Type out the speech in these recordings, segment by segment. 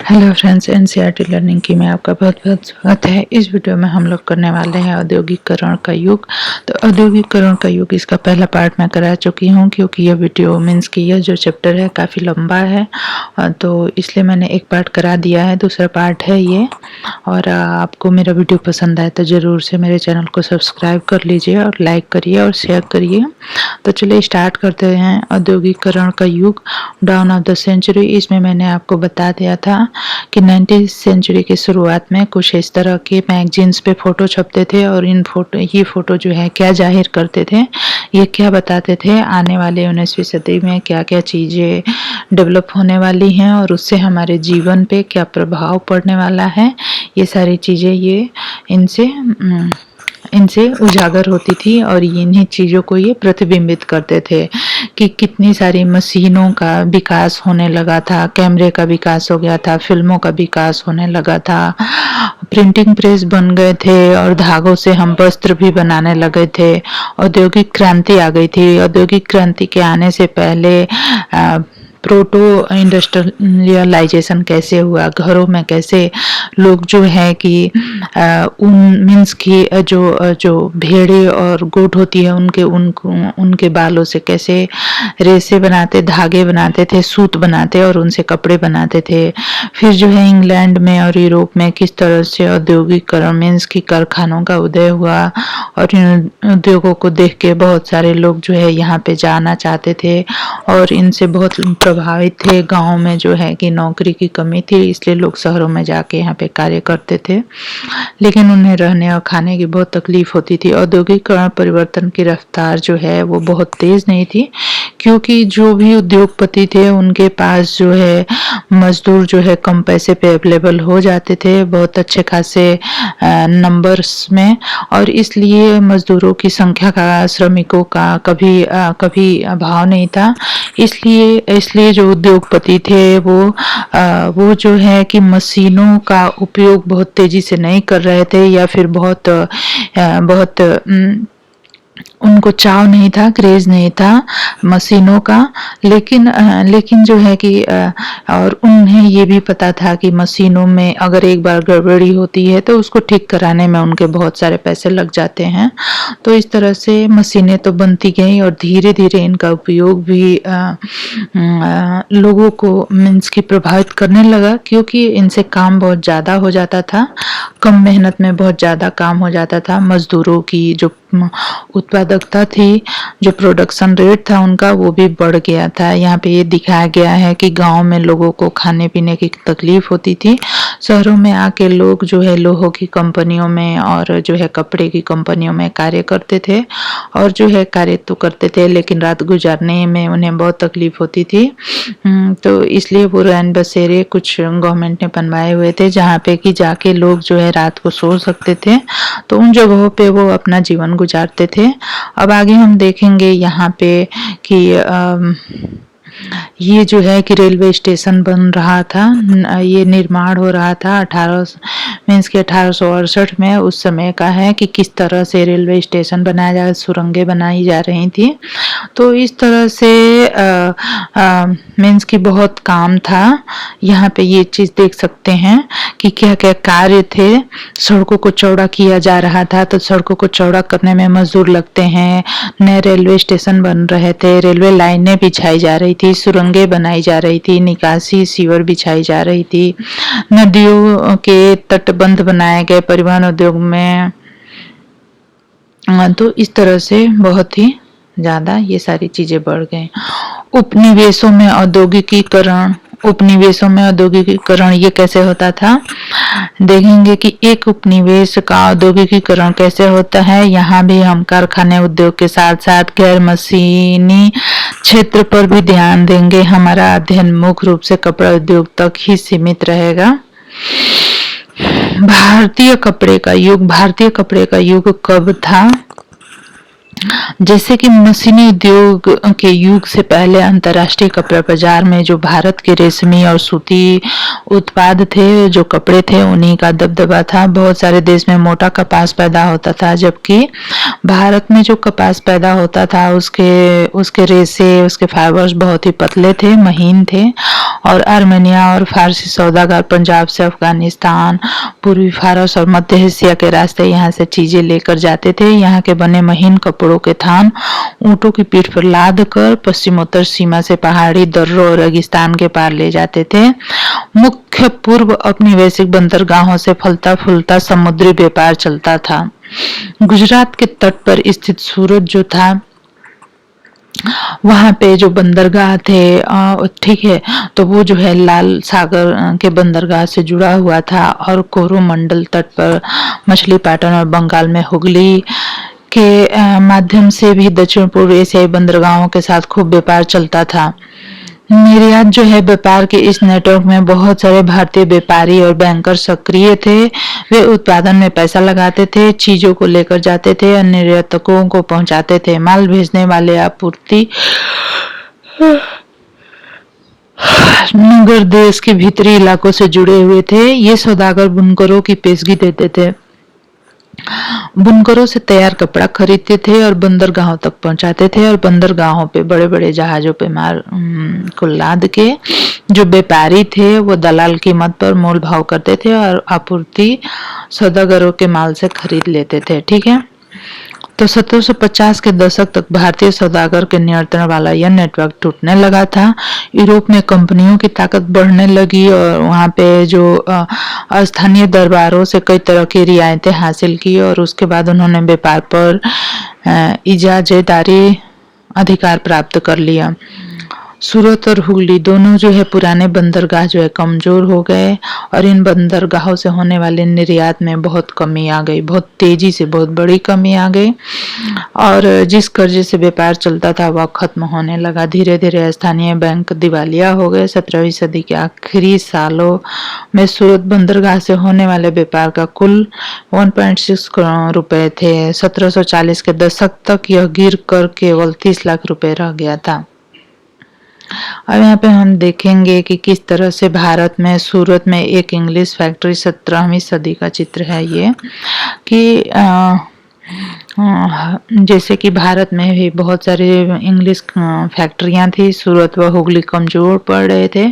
Hello friends, NCERT learning की में आपका बहुत बहुत स्वागत है। इस वीडियो में हम लोग करने वाले हैं औद्योगिकरण का युग। तो औद्योगिकरण का युग इसका पहला पार्ट मैं करा चुकी हूँ, क्योंकि यह वीडियो मीन्स कि यह जो चैप्टर है काफ़ी लंबा है, तो इसलिए मैंने एक पार्ट करा दिया है। दूसरा पार्ट है ये। और आपको मेरा वीडियो पसंद आए तो ज़रूर से मेरे चैनल को सब्सक्राइब कर लीजिए और लाइक करिए और शेयर करिए। तो चलिए स्टार्ट करते हैं। औद्योगिकरण का युग, डाउन ऑफ द सेंचुरी। इसमें मैंने आपको बता दिया था कि 19वीं सेंचुरी की शुरुआत में कुछ इस तरह के मैगजीन्स पे फ़ोटो छपते थे, और ये फ़ोटो जो है क्या जाहिर करते थे, ये क्या बताते थे आने वाले 19वीं सदी में क्या क्या चीज़ें डेवलप होने वाली हैं और उससे हमारे जीवन पे क्या प्रभाव पड़ने वाला है। ये सारी चीज़ें ये इनसे उजागर होती थी, और इन्हीं चीज़ों को ये प्रतिबिंबित करते थे कि कितनी सारी मशीनों का विकास होने लगा था, कैमरे का विकास हो गया था, फिल्मों का विकास होने लगा था, प्रिंटिंग प्रेस बन गए थे, और धागों से हम वस्त्र भी बनाने लगे थे। औद्योगिक क्रांति आ गई थी। औद्योगिक क्रांति के आने से पहले प्रोटो इंडस्ट्रियलाइजेशन कैसे हुआ, घरों में कैसे लोग जो है कि उन मीन्स की जो भेड़े और गोट होती है उनके बालों से कैसे रेसे बनाते, धागे बनाते थे, सूत बनाते और उनसे कपड़े बनाते थे। फिर जो है इंग्लैंड में और यूरोप में किस तरह से औद्योगिकरण मीन्स की कारखानों का उदय हुआ, और इन उद्योगों को देख के बहुत सारे लोग जो है यहाँ पे जाना चाहते थे और इनसे बहुत प्रभावित थे। गाँव में जो है कि नौकरी की कमी थी, इसलिए लोग शहरों में जाके यहाँ पे कार्य करते थे, लेकिन उन्हें रहने और खाने की बहुत तकलीफ होती थी। औद्योगिकरण परिवर्तन की रफ्तार जो है वो बहुत तेज नहीं थी, क्योंकि जो भी उद्योगपति थे उनके पास जो है मजदूर जो है कम पैसे पे अवेलेबल हो जाते थे, बहुत अच्छे खासे नंबर्स में, और इसलिए मजदूरों की संख्या का, श्रमिकों का कभी अभाव नहीं था। इसलिए जो उद्योगपति थे वो जो है कि मशीनों का उपयोग बहुत तेजी से नहीं कर रहे थे, या फिर बहुत उनको चाव नहीं था, क्रेज नहीं था मशीनों का। लेकिन जो है कि और उन्हें ये भी पता था कि मशीनों में अगर एक बार गड़बड़ी होती है तो उसको ठीक कराने में उनके बहुत सारे पैसे लग जाते हैं। तो इस तरह से मशीनें तो बनती गई, और धीरे धीरे इनका उपयोग भी लोगों को मीन्स की प्रभावित करने लगा, क्योंकि इनसे काम बहुत ज़्यादा हो जाता था, कम मेहनत में बहुत ज़्यादा काम हो जाता था। मजदूरों की जो उत्पादकता थी, जो प्रोडक्शन रेट था उनका, वो भी बढ़ गया था। यहाँ पे ये दिखाया गया है कि गांव में लोगों को खाने पीने की तकलीफ होती थी, शहरों में आके लोग जो है लोहों की कंपनियों में और जो है कपड़े की कंपनियों में कार्य करते थे, और जो है कार्य तो करते थे लेकिन रात गुजारने में उन्हें बहुत तकलीफ होती थी। तो इसलिए वो रैन बसेरे कुछ गवर्नमेंट ने बनवाए हुए थे, जहाँ पे कि जाके लोग जो है रात को सो सकते थे, तो उन जगहों पे वो अपना जीवन गुजारते थे। अब आगे हम देखेंगे यहाँ पे कि ये जो है कि रेलवे स्टेशन बन रहा था, ये निर्माण हो रहा था 1868 में। उस समय का है कि किस तरह से रेलवे स्टेशन बनाया जा, सुरंगें बनाई जा रही थी। तो इस तरह से मीन्स की बहुत काम था। यहाँ पे ये चीज़ देख सकते हैं कि क्या क्या कार्य थे। सड़कों को चौड़ा किया जा रहा था, तो सड़कों को चौड़ा करने में मजदूर लगते हैं। नए रेलवे स्टेशन बन रहे थे, रेलवे लाइनें बिछाई जा रही थी, सुरंगें बनाई जा रही थी, निकासी सीवर बिछाई जा रही थी, नदियों के तटबंध बनाए गए परिवहन उद्योग में। तो इस तरह से बहुत ही ज़्यादा ये सारी चीज़ें बढ़ गई। उपनिवेशों में औद्योगिकीकरण ये कैसे होता था, देखेंगे कि एक उपनिवेश का औद्योगिकीकरण कैसे होता है। यहाँ भी हम कारखाने उद्योग के साथ साथ गैर मशीनी क्षेत्र पर भी ध्यान देंगे। हमारा अध्ययन मुख्य रूप से कपड़ा उद्योग तक ही सीमित रहेगा। भारतीय कपड़े का युग कब था? जैसे कि मशीनी उद्योग के युग से पहले अंतर्राष्ट्रीय कपड़ा बाजार में जो भारत के रेशमी और सूती उत्पाद थे, जो कपड़े थे, उन्हीं का दबदबा था। बहुत सारे देश में मोटा कपास पैदा होता था, जबकि भारत में जो कपास पैदा होता था उसके रेशे, उसके फाइबर्स बहुत ही पतले थे, महीन थे, और आर्मेनिया और फारसी सौदागर पंजाब से अफगानिस्तान, पूर्वी फारस और मध्य एशिया के रास्ते यहाँ से चीजें लेकर जाते थे। यहाँ के बने महीन कपड़ों के थान ऊंटों की पीठ पर लाद कर पश्चिमोत्तर सीमा से पहाड़ी दर्रों और रेगिस्तान के पार ले जाते थे। मुख्य पूर्व औपनिवेशिक बंदरगाहों से फलता फूलता समुद्री व्यापार चलता था। गुजरात के तट पर स्थित सूरत जो था, वहां पे जो बंदरगाह थे, ठीक है, तो वो जो है लाल सागर के बंदरगाह से जुड़ा हुआ था और कोरोमंडल तट पर मछलीपाटन और बंगाल में हुगली के माध्यम से भी दक्षिण पूर्व एशियाई बंदरगाहों के साथ खूब व्यापार चलता था। निर्यात जो है व्यापार के इस नेटवर्क में बहुत सारे भारतीय व्यापारी और बैंकर सक्रिय थे। वे उत्पादन में पैसा लगाते थे, चीजों को लेकर जाते थे और निर्यातकों को पहुंचाते थे। माल भेजने वाले आपूर्ति नगर देश के भीतरी इलाकों से जुड़े हुए थे। ये सौदागर बुनकरों की पेशगी देते थे। बुनकरों से तैयार कपड़ा खरीदते थे और बंदरगाहों तक पहुंचाते थे और बंदरगाहों पे बड़े बड़े जहाजों पे माल को लाद के जो व्यापारी थे वो दलाल कीमत पर मोल भाव करते थे और आपूर्ति सौदागरों के माल से खरीद लेते थे। ठीक है, तो 1750 के दशक तक भारतीय सौदागर के नियंत्रण वाला यह नेटवर्क टूटने लगा था। यूरोप में कंपनियों की ताकत बढ़ने लगी और वहाँ पे जो स्थानीय दरबारों से कई तरह की रियायतें हासिल की और उसके बाद उन्होंने व्यापार पर इजाज़ेदारी अधिकार प्राप्त कर लिया। सूरत और हुगली दोनों जो है पुराने बंदरगाह जो है कमजोर हो गए और इन बंदरगाहों से होने वाले निर्यात में बहुत कमी आ गई, बहुत तेजी से बहुत बड़ी कमी आ गई और जिस कर्जे से व्यापार चलता था वह खत्म होने लगा। धीरे धीरे स्थानीय बैंक दिवालिया हो गए। 17वीं सदी के आखिरी सालों में सूरत बंदरगाह से होने वाले व्यापार का कुल 1.6 करोड़ रुपए थे। 1740 के दशक तक यह गिर कर केवल 30 लाख रुपए रह गया था। अब यहाँ पे हम देखेंगे कि किस तरह से भारत में सूरत में एक इंग्लिश फैक्ट्री 17वीं सदी का चित्र है ये कि जैसे कि भारत में भी बहुत सारी इंग्लिश फैक्ट्रियां थी। सूरत व हुगली कमजोर पड़ रहे थे।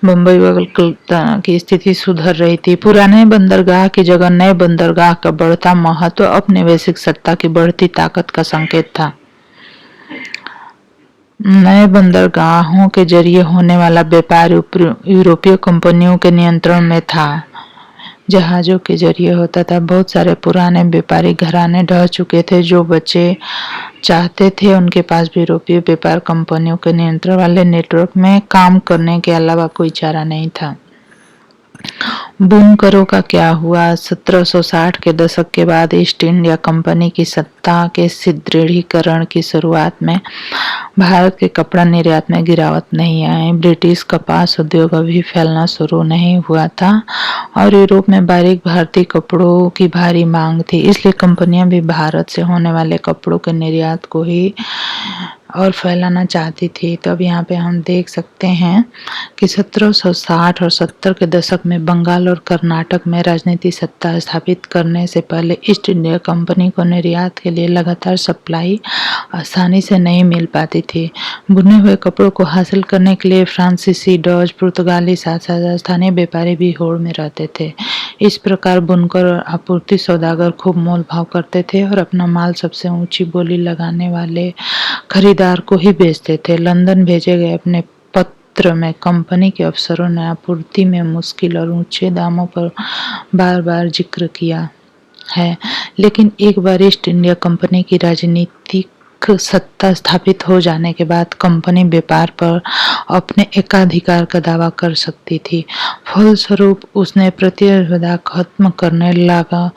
मुंबई व कलकत्ता की स्थिति सुधर रही थी। पुराने बंदरगाह की जगह नए बंदरगाह का बढ़ता महत्व औपनिवेशिक सत्ता की बढ़ती ताकत का संकेत था। नए बंदरगाहों के जरिए होने वाला व्यापार यूरोपीय कंपनियों के नियंत्रण में था। जहाजों के जरिए होता था। बहुत सारे पुराने व्यापारी घराने ढह चुके थे। जो बच्चे चाहते थे उनके पास भी यूरोपीय व्यापार कंपनियों के नियंत्रण वाले नेटवर्क में काम करने के अलावा कोई चारा नहीं था। बुनकरों का क्या हुआ? 1760 के दशक के बाद ईस्ट इंडिया कंपनी की सत्ता के सुदृढ़ीकरण की शुरुआत में भारत के कपड़ा निर्यात में गिरावट नहीं आई। ब्रिटिश कपास उद्योग अभी फैलना शुरू नहीं हुआ था और यूरोप में बारीक भारतीय कपड़ों की भारी मांग थी। इसलिए कंपनियां भी भारत से होने वाले कपड़ों के निर्यात को ही और फैलाना चाहती थी। तो अब यहाँ पे हम देख सकते हैं कि 1760 और 70 के दशक में बंगाल और कर्नाटक में राजनीति सत्ता स्थापित करने से पहले ईस्ट इंडिया कंपनी को निर्यात के लिए लगातार सप्लाई आसानी से नहीं मिल पाती थी। बुने हुए कपड़ों को हासिल करने के लिए फ्रांसीसी, डच, पुर्तगाली साथ साथ स्थानीय व्यापारी भी होड़ में रहते थे। इस प्रकार बुनकर और आपूर्ति सौदागर खूब मोल भाव करते थे और अपना माल सबसे ऊंची बोली लगाने वाले खरीदार को ही बेचते थे। लंदन भेजे गए अपने पत्र में कंपनी के अफसरों ने आपूर्ति में मुश्किल और ऊंचे दामों पर बार बार जिक्र किया है। लेकिन एक बार ईस्ट इंडिया कंपनी की राजनीतिक सत्ता स्थापित हो जाने के बाद कंपनी व्यापार पर अपने एकाधिकार का दावा कर सकती थी। फलस्वरूप उसने प्रतिस्पर्धा खत्म करने लगा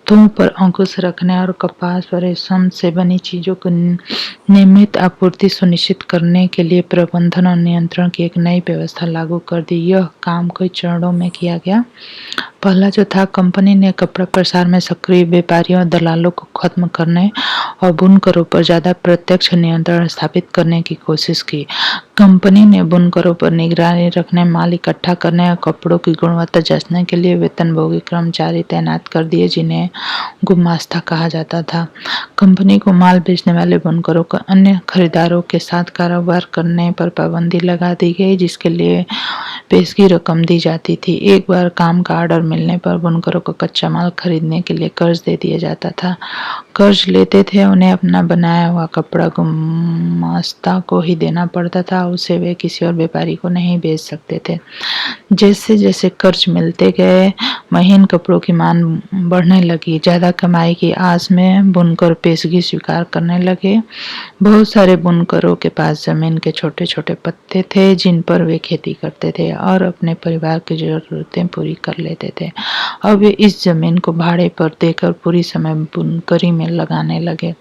तुम पर अंकुश रखने और कपास और रेशम से बनी चीजों को नियमित आपूर्ति सुनिश्चित करने के लिए प्रबंधन और नियंत्रण की एक नई व्यवस्था लागू कर दी। यह काम कई चरणों में किया गया। पहला जो था, कंपनी ने कपड़ा प्रसार में सक्रिय व्यापारियों और दलालों को खत्म करने और बुनकरों पर ज्यादा प्रत्यक्ष नियंत्रण स्थापित करने की कोशिश की। कंपनी ने बुनकरों पर निगरानी रखने, माल इकट्ठा करने और कपड़ों की गुणवत्ता जांचने के लिए वेतनभोगी कर्मचारी तैनात कर दिए, जिन्हें गुमास्ता कहा जाता था। कंपनी को माल बेचने वाले बुनकरों को अन्य खरीदारों के साथ कारोबार करने पर पाबंदी लगा दी गई, जिसके लिए पेशगी रकम दी जाती थी। एक बार काम का ऑर्डर मिलने पर बुनकरों को कच्चा माल खरीदने के लिए कर्ज दे दिया जाता था। कर्ज लेते थे, उन्हें अपना बनाया हुआ कपड़ा गुमास्ता को ही देना पड़ता था, उसे वे किसी और व्यापारी को नहीं बेच सकते थे। जैसे जैसे कर्ज मिलते गए, महीन कपड़ों की मांग बढ़ने लगी। ज्यादा कमाई की आस में बुनकर पेशगी स्वीकार करने लगे। बहुत सारे बुनकरों के पास जमीन के छोटे छोटे पत्ते थे, जिन पर वे खेती करते थे और अपने परिवार की जरूरतें पूरी कर लेते थे। अब वे इस जमीन को भाड़े पर देकर पूरी समय बुनकरी में लगाने लगे।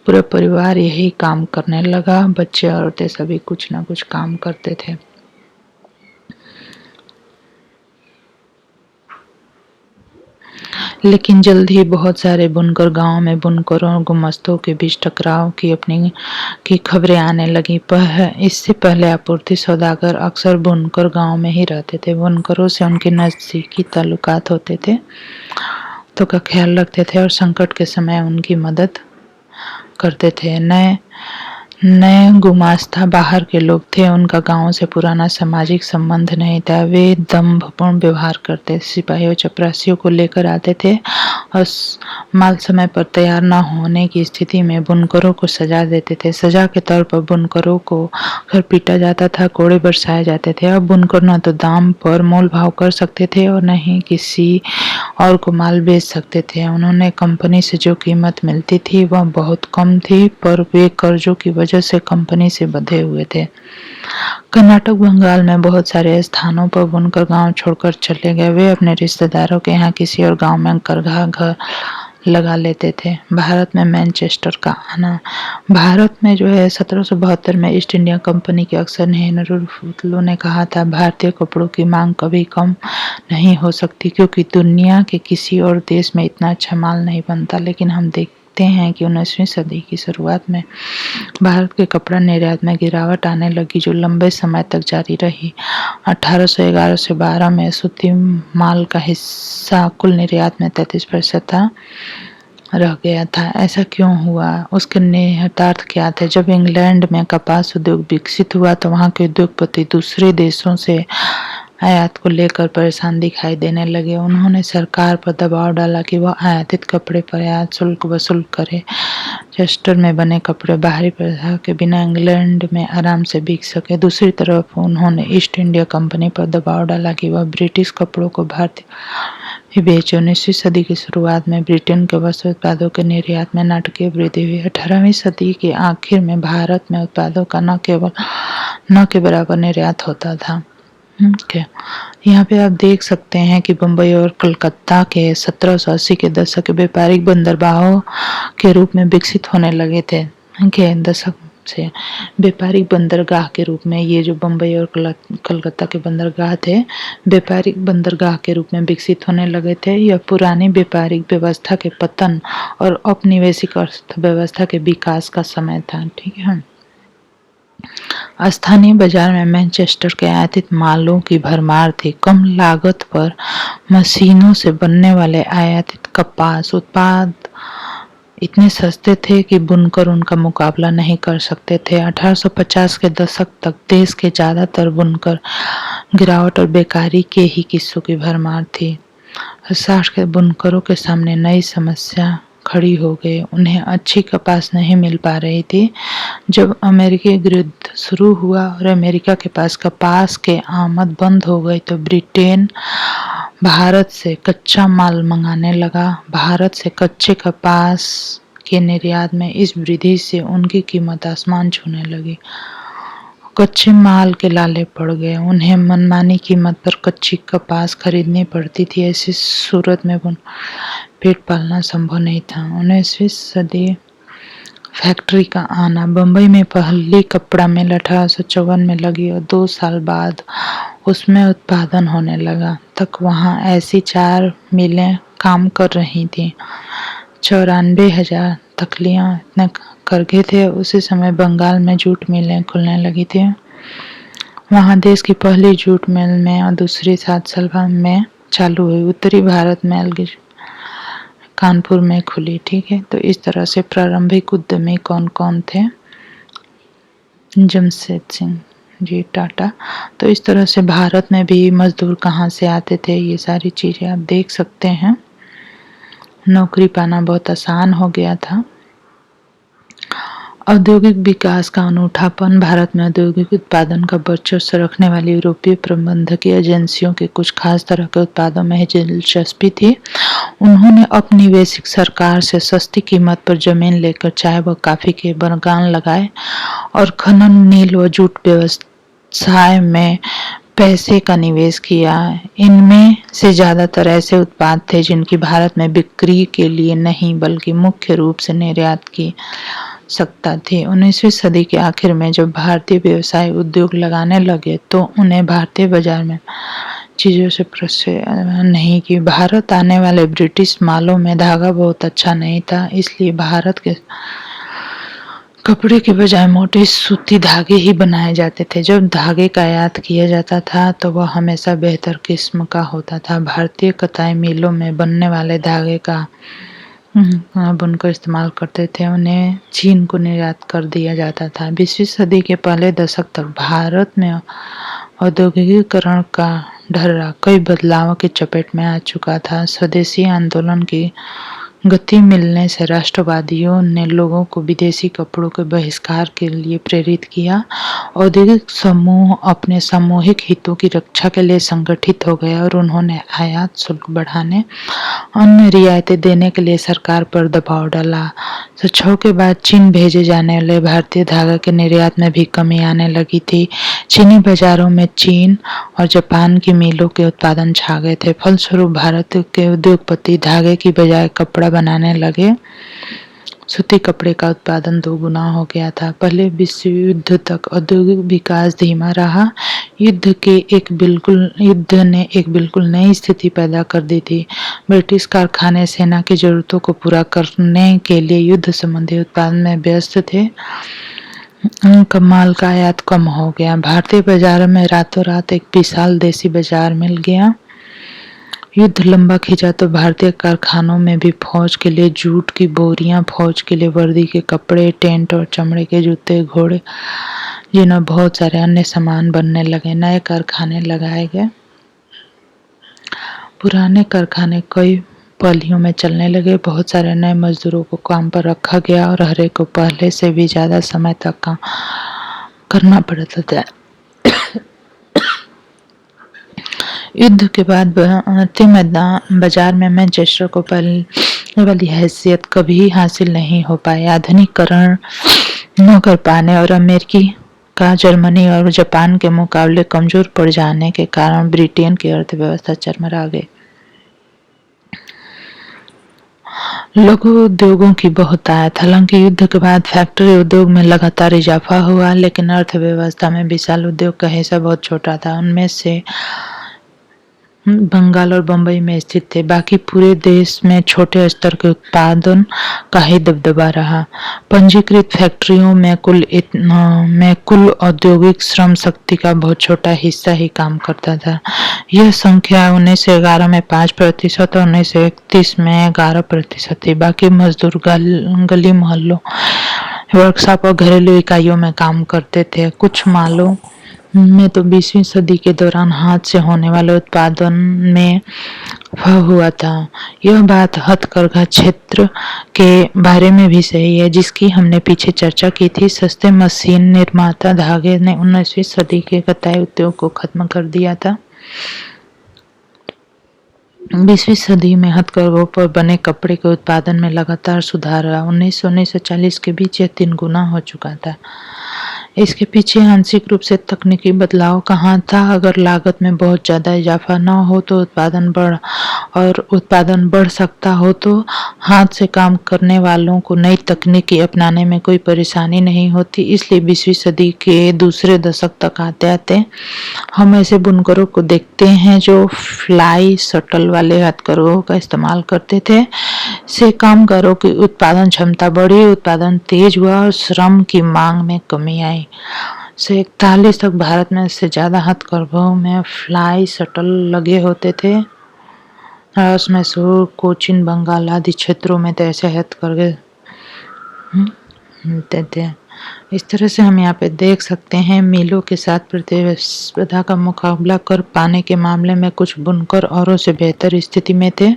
पूरा परिवार यही काम करने लगा। बच्चे औरतें सभी कुछ न कुछ काम करते थे। लेकिन जल्द ही बहुत सारे बुनकर गांव में बुनकरों और गुमास्तों के बीच टकराव की खबरें आने लगी। इससे पहले आपूर्ति सौदागर अक्सर बुनकर गांव में ही रहते थे। बुनकरों से उनके नजदीकी ताल्लुकात होते थे, तो का ख्याल रखते थे और संकट के समय उनकी मदद करते थे। नए गुमास्ता बाहर के लोग थे, उनका गांव से पुराना सामाजिक संबंध नहीं था। वे दंभपूर्ण व्यवहार करते, सिपाहियों चपरासियों को लेकर आते थे और माल समय पर तैयार न होने की स्थिति में बुनकरों को सजा देते थे। सजा के तौर पर बुनकरों को घर पीटा जाता था, कोड़े बरसाए जाते थे। अब बुनकर न तो दाम पर मोल भाव कर सकते थे और न ही किसी और को माल बेच सकते थे। उन्होंने कंपनी से जो कीमत मिलती थी वह बहुत कम थी, पर वे कर्जों की वजह से कंपनी से बंधे हुए थे। कर्नाटक, बंगाल में बहुत सारे स्थानों पर बुनकर गांव छोड़कर चले गए। वे अपने रिश्तेदारों के यहाँ किसी और गांव में करघा घर लगा लेते थे। भारत में मैनचेस्टर का आना। भारत में जो है 1772 में ईस्ट इंडिया कंपनी के अक्सर नेहरू फुतलो ने कहा था, भारतीय कपड़ों की मांग कभी कम नहीं हो सकती, क्योंकि दुनिया के किसी और देश में इतना अच्छा माल नहीं बनता। लेकिन हम देखते हैं कि 19वीं सदी की शुरुआत में भारत के कपड़ा निर्यात में गिरावट आने लगी, जो लंबे समय तक जारी रही। 1811 से 12 में सूती माल का हिस्सा कुल निर्यात में 33% था रह गया था। ऐसा क्यों हुआ? उसके निहितार्थ क्या थे? जब इंग्लैंड में कपास उद्योग विकसित हुआ तो वहां के उद्योगपति दूसरे देशों से आयात को लेकर परेशान दिखाई देने लगे। उन्होंने सरकार पर दबाव डाला कि वह आयातित कपड़े पर आयात शुल्क वसूल करे। चेस्टर में बने कपड़े बाहरी बाधा के बिना इंग्लैंड में आराम से बिक सके। दूसरी तरफ उन्होंने ईस्ट इंडिया कंपनी पर दबाव डाला कि वह ब्रिटिश कपड़ों को भारतीय भी बेचे। 19वीं सदी की शुरुआत में ब्रिटेन के वस्त्र उत्पादों के निर्यात में नाटकीय वृद्धि हुई। 18वीं सदी के आखिर में भारत में उत्पादों का न के बराबर निर्यात होता था। यहाँ पे आप देख सकते हैं कि बम्बई और कलकत्ता के 1780 के दशक के व्यापारिक बंदरगाहों के रूप में विकसित होने लगे थे। के दशक से व्यापारिक बंदरगाह के रूप में ये जो बम्बई और कलकत्ता के बंदरगाह थे, व्यापारिक बंदरगाह के रूप में विकसित होने लगे थे। यह पुरानी व्यापारिक व्यवस्था के पतन और औपनिवेशिक अर्थव्यवस्था के विकास का समय था। ठीक है। स्थानीय बाजार में मैनचेस्टर के आयातित मालों की भरमार थी। कम लागत पर मशीनों से बनने वाले आयातित कपास उत्पाद इतने सस्ते थे कि बुनकर उनका मुकाबला नहीं कर सकते थे। 1850 के दशक तक देश के ज्यादातर बुनकर गिरावट और बेकारी के ही किस्सों की भरमार थी। 60 के बुनकरों के सामने नई समस्या खड़ी हो गई। उन्हें अच्छी कपास नहीं मिल पा रही थी। जब अमेरिकी युद्ध शुरू हुआ और अमेरिका के पास कपास के आमद बंद हो गई तो ब्रिटेन भारत से कच्चा माल मंगाने लगा। भारत से कच्चे कपास के निर्यात में इस वृद्धि से उनकी कीमत आसमान छूने लगी। कच्चे माल के लाले पड़ गए। उन्हें मनमानी कीमत पर कच्ची कपास खरीदनी पड़ती थी। ऐसी सूरत में पेट पालना संभव नहीं था। 19वीं सदी फैक्ट्री का आना। बम्बई में पहली कपड़ा मिल 1854 में लगी और 2 साल बाद उसमें उत्पादन होने लगा तक वहां ऐसी 4 मिलें काम कर रही थी। 94,000 तख्लियां इतने करघे थे। उसी समय बंगाल में जूट मिलें खुलने लगी थी। वहाँ देश की पहली जूट मिल में और दूसरी 7 साल बाद में चालू हुई। उत्तरी भारत में कानपुर में खुली। ठीक है, तो इस तरह से प्रारंभिक उद्यमी कौन कौन थे? जमशेद सिंह जी टाटा। तो इस तरह से भारत में भी मजदूर कहाँ से आते थे, ये सारी चीज़ें आप देख सकते हैं। नौकरी पाना बहुत आसान हो गया था। औद्योगिक विकास का अनूठापन। भारत में औद्योगिक उत्पादन का वर्चस्व रखने वाली यूरोपीय प्रबंधकीय एजेंसियों के कुछ खास तरह के उत्पादों में दिलचस्पी थी। उन्होंने औपनिवेशिक सरकार से सस्ती कीमत पर जमीन लेकर चाय व कॉफी के बागान लगाए और खनन, नील व जूट व्यवसाय में पैसे का निवेश किया। इनमें से ज्यादातर ऐसे उत्पाद थे जिनकी भारत में बिक्री के लिए नहीं बल्कि मुख्य रूप से निर्यात की सकता थी। 19वीं सदी के आखिर में जब भारतीय व्यवसाय उद्योग लगाने लगे तो उन्हें भारतीय बाजार में चीज़ों से प्रसन्न नहीं की। भारत आने वाले ब्रिटिश मालों में धागा बहुत अच्छा नहीं था, इसलिए भारत के कपड़े के बजाय मोटे सूती धागे ही बनाए जाते थे। जब धागे का आयात किया जाता था तो वह हमेशा बेहतर किस्म का होता था। भारतीय कताई मिलों में बनने वाले धागे का बुनकर इस्तेमाल करते थे, उन्हें चीन को निर्यात कर दिया जाता था। 20वीं सदी के पहले दशक तक भारत में औद्योगिकीकरण का ढर्रा कई बदलावों की चपेट में आ चुका था। स्वदेशी आंदोलन की गति मिलने से राष्ट्रवादियों ने लोगों को विदेशी कपड़ों के बहिष्कार के लिए प्रेरित किया। औद्योगिक समूह अपने सामूहिक हितों की रक्षा के लिए संगठित हो गए और उन्होंने आयात शुल्क बढ़ाने, अन्य रियायतें देने के लिए सरकार पर दबाव डाला। 1906 के बाद चीन भेजे जाने वाले भारतीय धागा के निर्यात में भी कमी आने लगी थी। चीनी बाजारों में चीन और जापान की मिलों के उत्पादन छा गए थे। फलस्वरूप भारत के उद्योगपति धागे की बजाय कपड़ा बनाने लगे। सूती कपड़े का उत्पादन 2 गुना हो गया था। पहले विश्व युद्ध तक औद्योगिक विकास धीमा रहा। युद्ध ने एक बिल्कुल नई स्थिति पैदा कर दी थी। ब्रिटिश कारखाने सेना की जरूरतों को पूरा करने के लिए युद्ध संबंधी उत्पादन में व्यस्त थे। माल का आयात कम हो गया। भारतीय बाजार में रातों रात एक विशाल देसी बाजार मिल गया। युद्ध लंबा खिंचा तो भारतीय कारखानों में भी फौज के लिए जूट की बोरियां, फौज के लिए वर्दी के कपड़े, टेंट और चमड़े के जूते, घोड़े, जिन्हें बहुत सारे अन्य सामान बनने लगे। नए कारखाने लगाए गए। पुराने कारखाने कई पालियों में चलने लगे। बहुत सारे नए मजदूरों को काम पर रखा गया और हर एक को पहले से भी ज्यादा समय तक काम करना पड़ता था। युद्ध के बाद भारतीय बाजार में मैनचेस्टर को पहले वाली हैसियत कभी हासिल नहीं हो पाई। आधुनिकीकरण न कर पाने और अमेरिकी का जर्मनी और जापान के मुकाबले कमजोर पड़ जाने के कारण ब्रिटेन की अर्थव्यवस्था चरमरा गई। लघु उद्योगों की बहुतायत। हालांकि युद्ध के बाद फैक्ट्री उद्योग में लगातार इजाफा हुआ, लेकिन अर्थव्यवस्था में विशाल उद्योग का हिस्सा बहुत छोटा था। उनमें से बंगाल और बंबई में स्थित थे। बाकी पूरे देश में छोटे स्तर के उत्पादन का ही दबदबा रहा। पंजीकृत फैक्ट्रियों में कुल औद्योगिक श्रम शक्ति का बहुत छोटा हिस्सा ही काम करता था। यह संख्या 1911 में 5% और 1931 में 11% थी। बाकी मजदूर गली मोहल्लों, वर्कशॉप और घरेलू इकाइयों में काम करते थे। कुछ मालों में तो 20वीं सदी के दौरान हाथ से होने वाले उत्पादन में हुआ था। यह बात हथकरघा क्षेत्र के बारे में भी सही है, जिसकी हमने पीछे चर्चा की थी। सस्ते मशीन निर्माता धागे ने 19वीं सदी के कताई उद्योग को खत्म कर दिया था। 20वीं सदी में हथकरघों पर बने कपड़े के उत्पादन में लगातार सुधार रहा। 1940 के बीच यह 3 गुना हो चुका था। इसके पीछे आंशिक रूप से तकनीकी बदलाव का हाथ था। अगर लागत में बहुत ज्यादा इजाफा न हो तो उत्पादन बढ़ सकता हो तो हाथ से काम करने वालों को नई तकनीकी अपनाने में कोई परेशानी नहीं होती। इसलिए 20वीं सदी के दूसरे दशक तक आते आते हम ऐसे बुनकरों को देखते हैं जो फ्लाई शटल वाले हथकरघों का इस्तेमाल करते थे। से कामगारों की उत्पादन क्षमता बढ़ी, उत्पादन तेज हुआ और श्रम की मांग में कमी आई। से 41 तक भारत में से ज़्यादा हथकरघों में फ्लाई शटल लगे होते थे। महाराष्ट्र, मैसूर, कोचीन, बंगाल आदि क्षेत्रों में तो ऐसे हथकरघे मिलते थे। इस तरह से हम यहाँ पे देख सकते हैं मिलों के साथ प्रतिस्पर्धा का मुकाबला कर पाने के मामले में कुछ बुनकर औरों से बेहतर स्थिति में थे।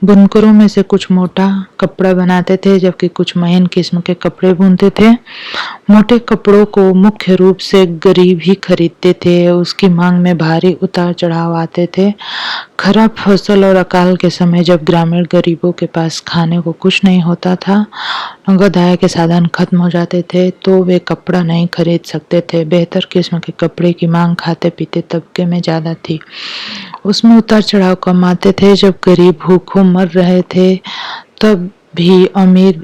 बुनकरों में से कुछ मोटा कपड़ा बनाते थे जबकि कुछ महीन किस्म के कपड़े बुनते थे। मोटे कपड़ों को मुख्य रूप से गरीब ही खरीदते थे। उसकी मांग में भारी उतार चढ़ाव आते थे। खराब फसल और अकाल के समय जब ग्रामीण गरीबों के पास खाने को कुछ नहीं होता था, नगद आय के साधन खत्म हो जाते थे तो वे कपड़ा नहीं खरीद सकते थे। बेहतर किस्म के कपड़े की मांग खाते पीते तबके में ज्यादा थी। उसमें उतार चढ़ाव कम आते थे। जब गरीब भूखों मर रहे थे तब भी अमीर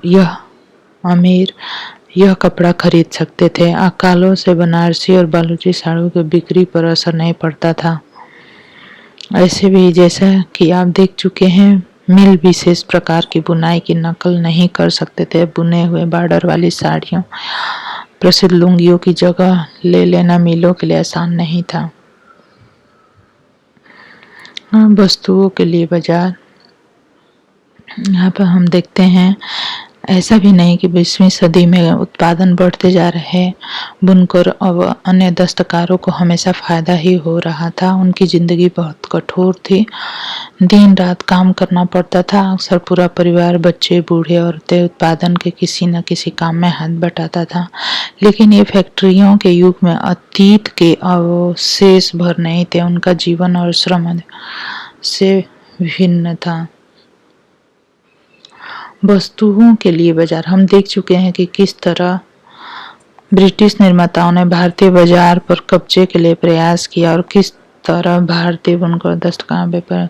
यह कपड़ा खरीद सकते थे। अकालों से बनारसी और बालूची साड़ियों की बिक्री पर असर नहीं पड़ता था। ऐसे भी जैसा कि आप देख चुके हैं, मिल विशेष प्रकार की बुनाई की नकल नहीं कर सकते थे। बुने हुए बॉर्डर वाली साड़ियों, प्रसिद्ध लुंगियों की जगह ले लेना मिलों के लिए आसान नहीं था। वस्तुओं के लिए बाजार, यहाँ पर हम देखते हैं ऐसा भी नहीं कि 20वीं सदी में उत्पादन बढ़ते जा रहे। बुनकर और अन्य दस्तकारों को हमेशा फायदा ही हो रहा था। उनकी जिंदगी बहुत कठोर थी। दिन रात काम करना पड़ता था। अक्सर पूरा परिवार, बच्चे, बूढ़े औरतें उत्पादन के किसी न किसी काम में हाथ बटाता था। लेकिन ये फैक्ट्रियों के युग में अतीत के अवशेष भर नहीं थे। उनका जीवन और श्रम से भिन्न था। वस्तुओं के लिए बाजार, हम देख चुके हैं कि किस तरह ब्रिटिश निर्माताओं ने भारतीय बाजार पर कब्जे के लिए प्रयास किया और किस तरह भारतीय बुनकर दस्तकार व्यापार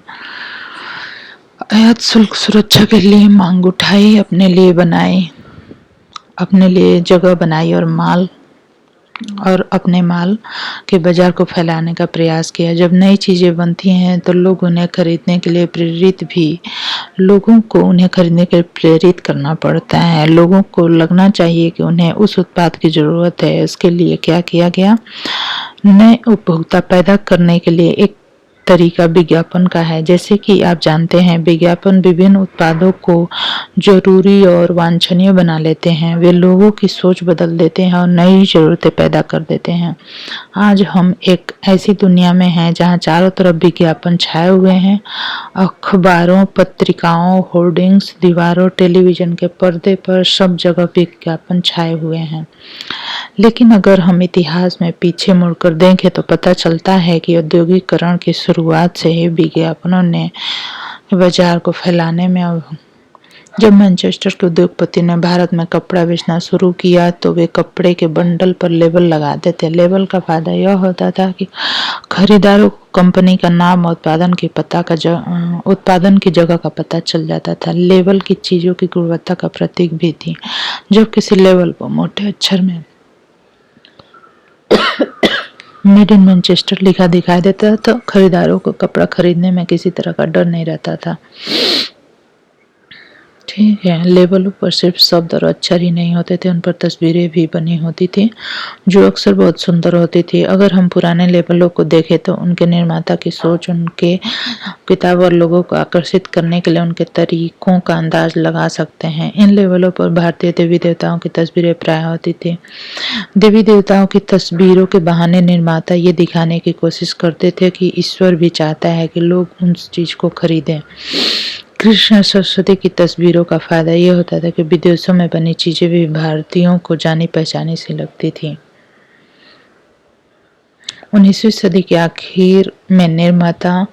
आयात शुल्क सुरक्षा के लिए मांग उठाई, अपने लिए जगह बनाई और अपने माल के बाजार को फैलाने का प्रयास किया। जब नई चीजें बनती हैं तो लोगों को उन्हें खरीदने के लिए प्रेरित करना पड़ता है। लोगों को लगना चाहिए कि उन्हें उस उत्पाद की जरूरत है। इसके लिए क्या किया गया? नए उपभोक्ता पैदा करने के लिए एक तरीका विज्ञापन का है। जैसे कि आप जानते हैं, विज्ञापन विभिन्न उत्पादों को जरूरी और वांछनीय बना लेते हैं। वे लोगों की सोच बदल देते हैं और नई जरूरतें पैदा कर देते हैं। आज हम एक ऐसी दुनिया में हैं जहां चारों तरफ विज्ञापन छाए हुए हैं। अखबारों, पत्रिकाओं, होर्डिंग्स, दीवारों, टेलीविजन के पर्दे पर सब जगह विज्ञापन छाए हुए हैं। लेकिन अगर हम इतिहास में पीछे मुड़कर देखें तो पता चलता है कि औद्योगिकरण की शुरुआत से ही विज्ञापनों ने बाजार को फैलाने में। जब मैनचेस्टर के उद्योगपति ने भारत में कपड़ा बेचना शुरू किया तो वे कपड़े के बंडल पर लेबल लगाते थे। लेबल का फायदा यह होता था कि खरीदारों को कंपनी का नाम और उत्पादन की जगह का पता चल जाता था। लेबल की चीजों की गुणवत्ता का प्रतीक भी थी। जब किसी लेबल पर मोटे अक्षर में मेड इन मैनचेस्टर लिखा दिखाई देता तो खरीदारों को कपड़ा खरीदने में किसी तरह का डर नहीं रहता था। ठीक है, लेबलों पर सिर्फ शब्द और अक्षर ही नहीं होते थे, उन पर तस्वीरें भी बनी होती थी जो अक्सर बहुत सुंदर होती थी। अगर हम पुराने लेबलों को देखें तो उनके निर्माता की सोच, उनके किताब और लोगों को आकर्षित करने के लिए उनके तरीकों का अंदाज लगा सकते हैं। इन लेबलों पर भारतीय देवी देवताओं की तस्वीरें प्राय होती थी। देवी देवताओं की तस्वीरों के बहाने निर्माता ये दिखाने की कोशिश करते थे कि ईश्वर भी चाहता है कि लोग उस चीज को खरीदें। कृष्ण सरस्वती की तस्वीरों का फायदा यह होता था कि विदेशों में बनी चीजें भी भारतीयों को जानी पहचानी सी लगती थी। 19वीं सदी के आखिर में निर्माता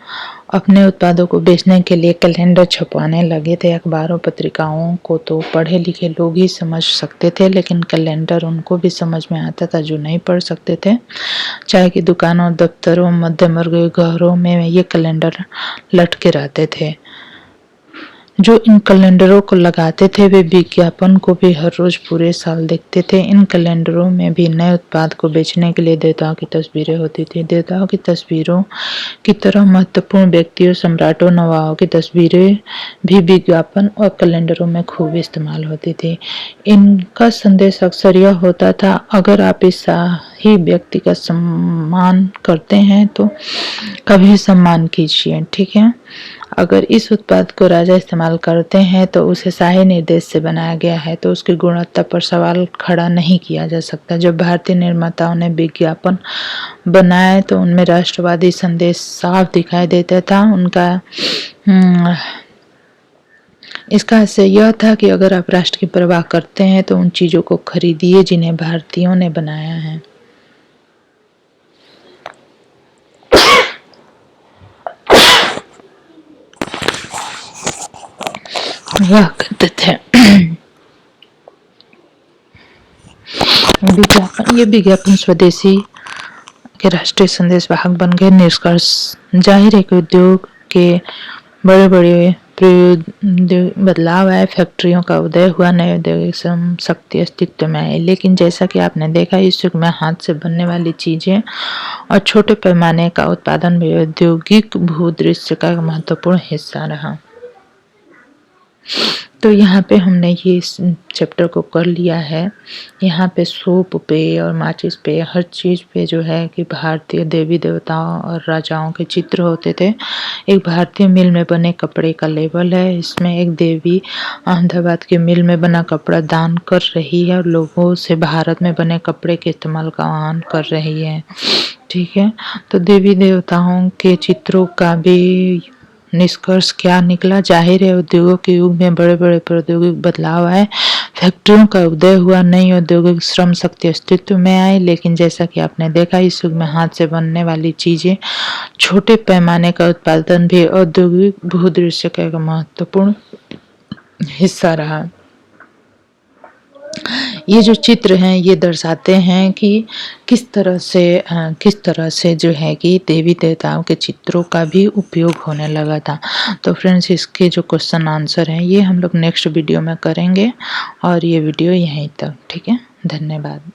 अपने उत्पादों को बेचने के लिए कैलेंडर छपवाने लगे थे। अखबारों, पत्रिकाओं को तो पढ़े लिखे लोग ही समझ सकते थे, लेकिन कैलेंडर उनको भी समझ में आता था जो नहीं पढ़ सकते थे। चाय की दुकानों, दफ्तरों, मध्यम वर्गीय घरों में ये कैलेंडर लटके रहते थे। जो इन कैलेंडरों को लगाते थे वे विज्ञापन को भी हर रोज पूरे साल देखते थे। इन कैलेंडरों में भी नए उत्पाद को बेचने के लिए देवताओं की तस्वीरें होती थी। देवताओं की तस्वीरों की तरह महत्वपूर्ण व्यक्तियों, सम्राटों, नवाबों की तस्वीरें भी विज्ञापन और कैलेंडरों में खूब इस्तेमाल होती थी। इनका संदेश अक्सर यह होता था, अगर आप इस शाही व्यक्ति का सम्मान करते हैं तो कभी सम्मान कीजिए, ठीक है। अगर इस उत्पाद को राजा इस्तेमाल करते हैं तो उसे शाही निर्देश से बनाया गया है, तो उसकी गुणवत्ता पर सवाल खड़ा नहीं किया जा सकता। जब भारतीय निर्माताओं ने विज्ञापन बनाए तो उनमें राष्ट्रवादी संदेश साफ दिखाई देता था। उनका इसका आशय यह था कि अगर आप राष्ट्र की परवाह करते हैं तो उन चीजों को खरीदिए जिन्हें भारतीयों ने बनाया है। यह कहते थे ये विज्ञापन स्वदेशी के राष्ट्रीय संदेश वाहक बन गए। निष्कर्ष जाहिर है कि उद्योग के बड़े बड़े बदलाव आए, फैक्ट्रियों का उदय हुआ, नए औद्योगिक शक्ति अस्तित्व में आई। लेकिन जैसा कि आपने देखा, इस युग में हाथ से बनने वाली चीजें और छोटे पैमाने का उत्पादन भी औद्योगिक भूदृश्य का महत्वपूर्ण हिस्सा रहा। तो यहाँ पे हमने ये इस चैप्टर को कर लिया है। यहाँ पे सोप पे और माचिस पे, हर चीज़ पे जो है कि भारतीय देवी देवताओं और राजाओं के चित्र होते थे। एक भारतीय मिल में बने कपड़े का लेबल है। इसमें एक देवी अहमदाबाद की मिल में बना कपड़ा दान कर रही है और लोगों से भारत में बने कपड़े के इस्तेमाल का आह्वान कर रही है, ठीक है। तो देवी देवताओं के चित्रों का भी निष्कर्ष क्या निकला? जाहिर है उद्योगों के युग में बड़े बड़े प्रौद्योगिक बदलाव आए, फैक्ट्रियों का उदय हुआ, नई औद्योगिक श्रम शक्ति अस्तित्व में आई। लेकिन जैसा कि आपने देखा, इस युग में हाथ से बनने वाली चीजें, छोटे पैमाने का उत्पादन भी औद्योगिक भूदृश्य का एक महत्वपूर्ण हिस्सा रहा। ये जो चित्र हैं ये दर्शाते हैं कि किस तरह से जो है कि देवी देवताओं के चित्रों का भी उपयोग होने लगा था। तो फ्रेंड्स, इसके जो क्वेश्चन आंसर हैं ये हम लोग नेक्स्ट वीडियो में करेंगे और ये वीडियो यहीं तक, ठीक है। धन्यवाद।